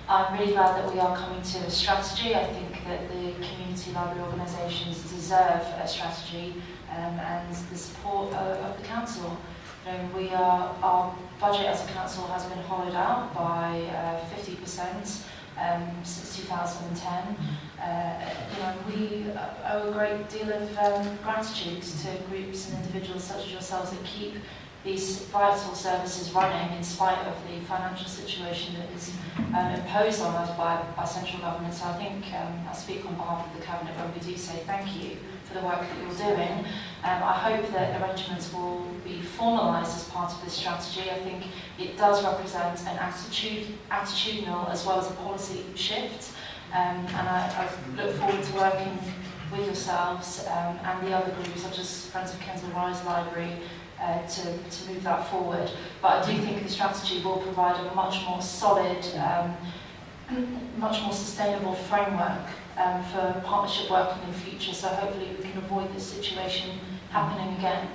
I'm really glad that we are coming to a strategy. I think that the community library organisations deserve a strategy and the support of the council. You know, our budget as a council has been hollowed out by 50% since 2010. You know, we owe a great deal of gratitude to groups and individuals such as yourselves that keep these vital services running in spite of the financial situation that is imposed on us by central government. So I think I speak on behalf of the Cabinet when we do say thank you for the work that you're doing. I hope that arrangements will be formalised as part of this strategy. I think it does represent an attitudinal as well as a policy shift. And I look forward to working with yourselves and the other groups such as Friends of Kensal Rise Library to move that forward. But I do think the strategy will provide a much more solid, much more sustainable framework for partnership working in the future, so hopefully we can avoid this situation happening again.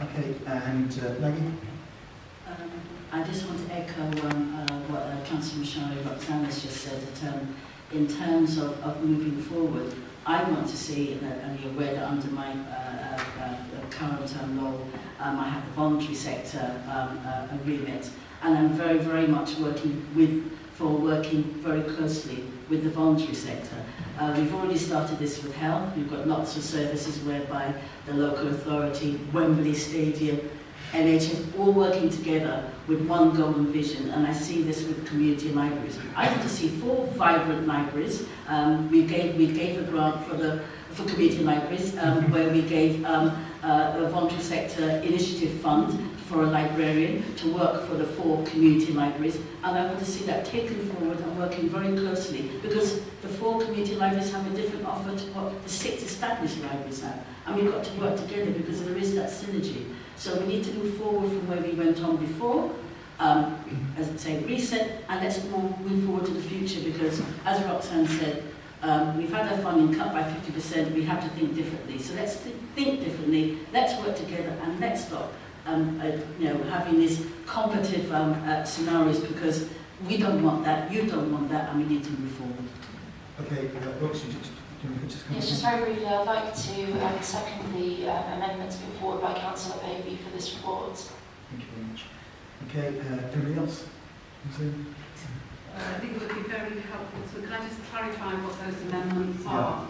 Okay, and Maggie? I just want to echo what Councillor Mashari Roxanne has just said, that in terms of moving forward, I want to see, and you're aware that under my current role, I have the voluntary sector remit, and I'm very, very much working very closely with the voluntary sector. We've already started this with health. We've got lots of services whereby the local authority, Wembley Stadium, NHS, all working together with one goal and vision, and I see this with community libraries. I want to see 4 vibrant libraries. We gave a grant for community libraries, where we gave a voluntary sector initiative fund for a librarian to work for the 4 community libraries, and I want to see that taken forward and working very closely, because the 4 community libraries have a different offer to what the 6 established libraries have, and we've got to work together because there is that synergy. So we need to move forward from where we went on before, as I say, reset, and let's move forward to the future, because as Roxanne said, we've had our funding cut by 50%, we have to think differently. So let's think differently, let's work together, and let's stop having these competitive scenarios, because we don't want that, you don't want that, and we need to move forward. Okay, Roxy, Yes, just very briefly, I'd like to second the amendments put forward by Councillor Baby for this report. Thank you very much. Okay, anybody else? I think it would be very helpful. So can I just clarify what those amendments are?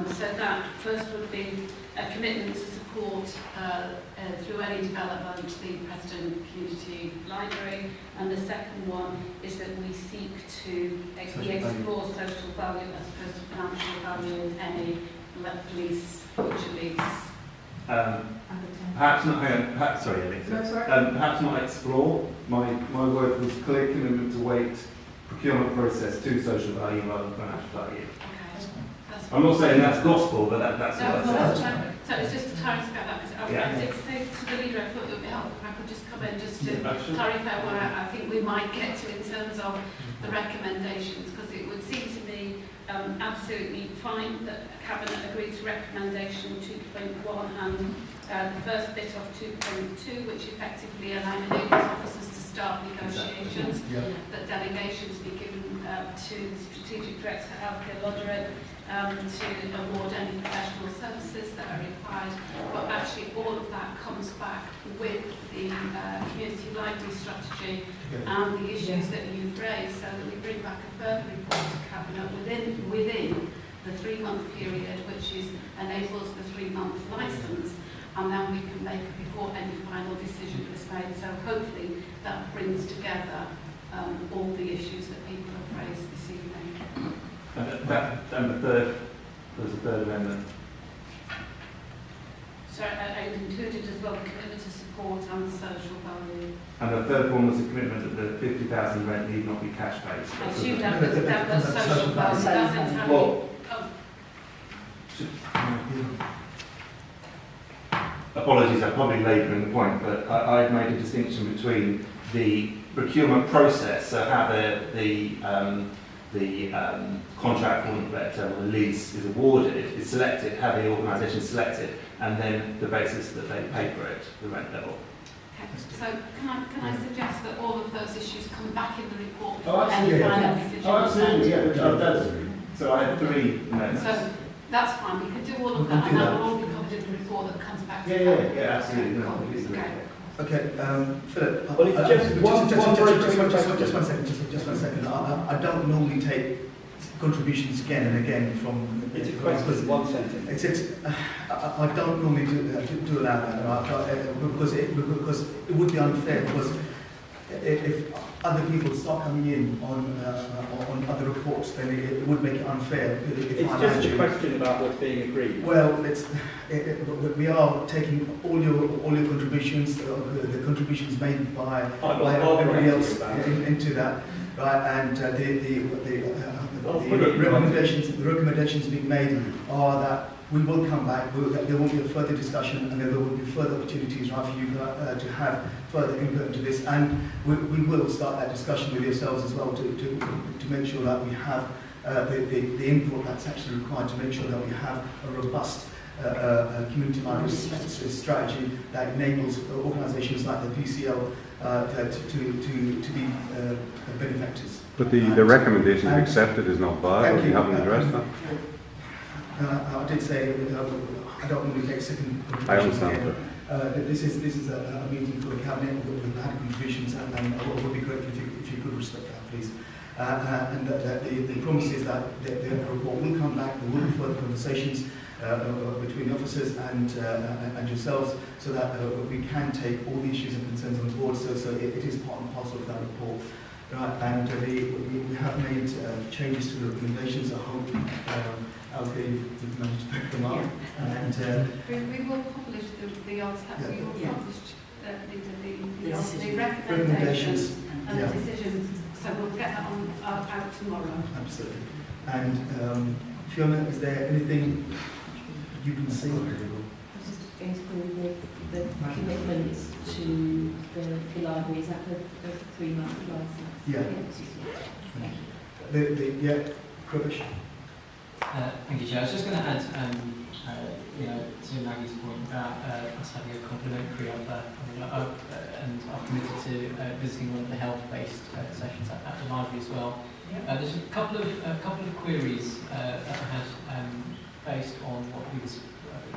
So that first would be a commitment to support through any development the Preston Community Library, and the second one is that we seek to explore social value as opposed to financial value in any lease, future lease. Perhaps not. Sorry, Elisa. Perhaps not explore. My word was clear commitment to weight procurement process to social value rather than financial value. I'm not saying that's gospel, but that's what I said. So it's just to clarify that, because I did say to the leader, I thought it would be helpful if I could just come in just to clarify what I think we might get to in terms of the recommendations, because it would seem to me absolutely fine that Cabinet agreed to recommendation 2.1 and the first bit of 2.2, which effectively enables officers to start negotiations, that delegations be given to the Strategic Director Healthcare Lodgery to award any professional services that are required, but actually all of that comes back with the community library strategy and the issues that you've raised, so that we bring back a further report to Cabinet within the 3-month period, which enables the 3-month licence, and then we can make it before any final decision is made. So hopefully that brings together all the issues that people have raised this evening. And there's a third amendment. So I included as well the commitment to support and social value. And the third one was a commitment that the 50,000 rent need not be cash based. I assume that was social value. That's entirely. Well, apologies, I'm probably labouring the point, but I've made a distinction between the procurement process, so how the contract for the lease is awarded, is selected, how the organisation is selected, and then the basis that they pay for it, the rent level. So can I suggest that all of those issues come back in the report? Oh, absolutely. So I had 3 notes. So that's fine, we can do all of that, and that will all be covered in the report that comes back to Yeah, absolutely. No, Okay. Okay, Philip. Well, if Just one second. I don't normally take contributions again and again from. It's a question, one sentence. I don't normally do allow that because it would be unfair, because if other people start coming in on other reports, then it would make it unfair. It's just a question about what's being agreed. Well, we are taking all your contributions, the contributions made by everybody else into that, right? And the recommendations being made are that we will come back. There will be a further discussion, and there will be further opportunities, right, for you to have further input into this. And we will start that discussion with yourselves as well to make sure that we have the input that's actually required to make sure that we have a robust community library strategy that enables organisations like the PCL to be benefactors. But the recommendation to accept it is not viable. You haven't addressed that. I did say I don't normally take second contributions. I understand. This is a meeting for the Cabinet. We've had contributions, and I would be grateful if you could respect that, please. And the promise is that the report will come back. There will be further conversations between the officers and yourselves, so that we can take all the issues and concerns on board. So it is part and parcel of that report. Right, and we have made changes to the recommendations. I hope you've managed to pick them up. And we will publish the odds. We will publish the recommendations recommendations and the decisions. So we'll get that on out tomorrow. Absolutely. And Fiona, is there anything you can see? I was just going to call the commitments to the library. Is that the 3-month license? Yeah. Rubbish. Thank you, Chair. I was just going to add, to Maggie's point about us having a complementary offer, and I've committed to visiting one of the health-based sessions at the library as well. There's a couple of queries that I had based on what these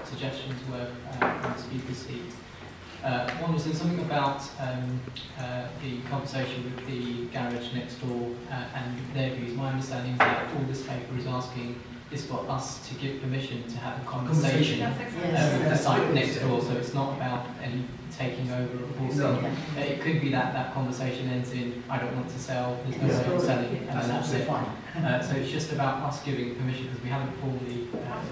suggestions were from the speaker's seat. One was something about the conversation with the garage next door and their views. My understanding is that all this paper is asking is for us to give permission to have a conversation with the site next door. So it's not about any taking over or forcing. It could be that conversation ends in, I don't want to sell, there's no way of selling, and then that's it. So it's just about us giving permission, because we haven't formally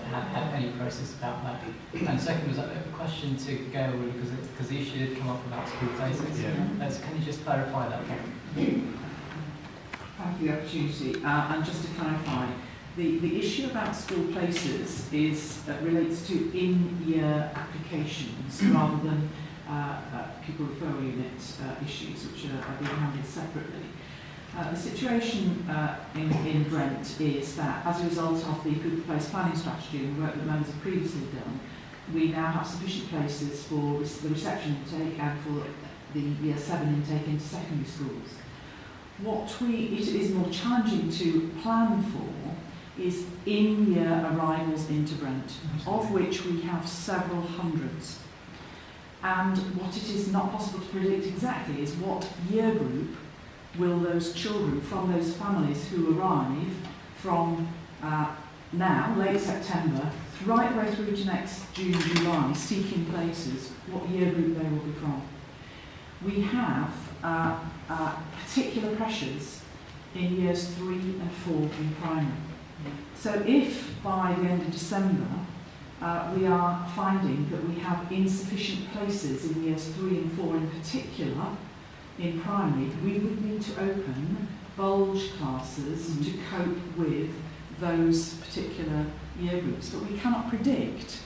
had any process about that. And second was a question to Gail, really, because the issue did come up about school places. So can you just clarify that point? Thank you for the opportunity. And just to clarify, the issue about school places relates to in-year applications rather than pupil referral unit issues, which are being handled separately. The situation in Brent is that as a result of the good place planning strategy and the work that members have previously done, we now have sufficient places for the reception intake and for the Year 7 intake into secondary schools. It is more challenging to plan for is in-year arrivals into Brent, of which we have several hundreds. And what it is not possible to predict exactly is what year group will those children from those families who arrive from now, late September, right the way through to next June, July, seeking places, what year group they will be from. We have particular pressures in years 3 and 4 in primary. So if by the end of December we are finding that we have insufficient places in years 3 and 4 in particular in primary, we would need to open bulge classes to cope with those particular year groups. But we cannot predict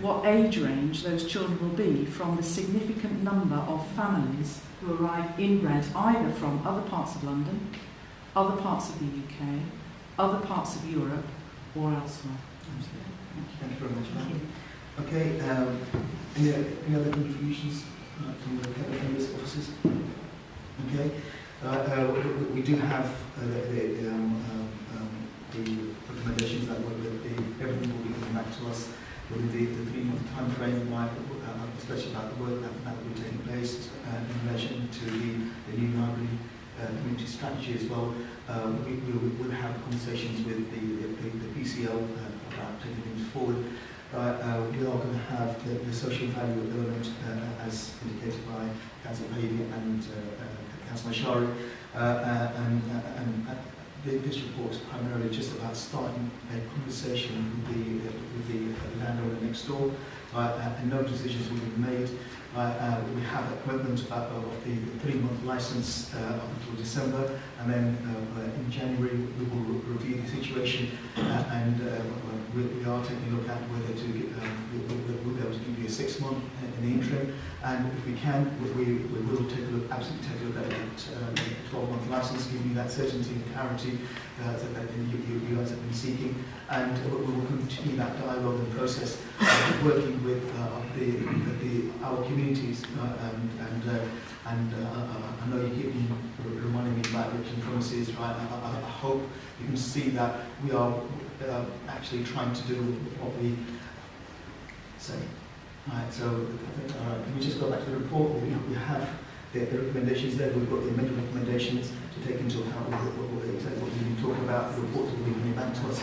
what age range those children will be from the significant number of families who arrive in Brent, either from other parts of London, other parts of the UK, other parts of Europe, or elsewhere. Thank you very much, ma'am. Okay, any other contributions? from the cabinet members' offices? Okay. We do have the recommendations that everything will be coming back to us within the 3-month time frame, especially about the work that will be taking place in relation to the new library community strategy as well. We will have conversations with the PCL about taking things forward. We are going to have the social value element as indicated by Councillor Pavey and Councillor Mashari. This report is primarily just about starting a conversation with the landowner next door, and no decisions will be made. We have a commitment of the 3-month licence up until December, and then in January we will review the situation, and we are taking a look at whether we'll be able to give you a 6-month in the interim, and if we can, we will absolutely take a look at a 12-month licence, giving you that certainty and clarity that you guys have been seeking, and we will continue that dialogue and process, working with our communities, and I know you keep reminding me about written promises, right? I hope you can see that we are actually trying to do what we say. Right, so can we just go back to the report? We have the recommendations there. We've got the amended recommendations to take into account what we've been talking about. The reports will be coming back to us.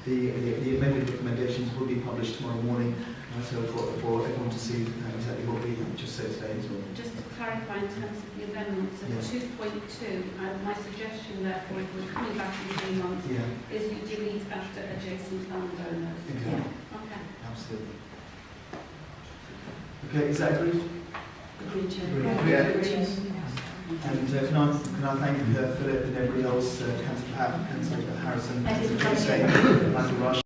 The amended recommendations will be published tomorrow morning, so for everyone to see exactly what we just said today as well. Just to clarify in terms of the amendments of 2.2, my suggestion therefore, if we're coming back in 3 months, is you delete after adjacent landowners. Exactly. Okay. Absolutely. Okay, is that agreed? Agreed, Chair. And can I thank Philip and everybody else, Councillor Pat, Councillor Harrison, Councillor Jose, Michael Rush.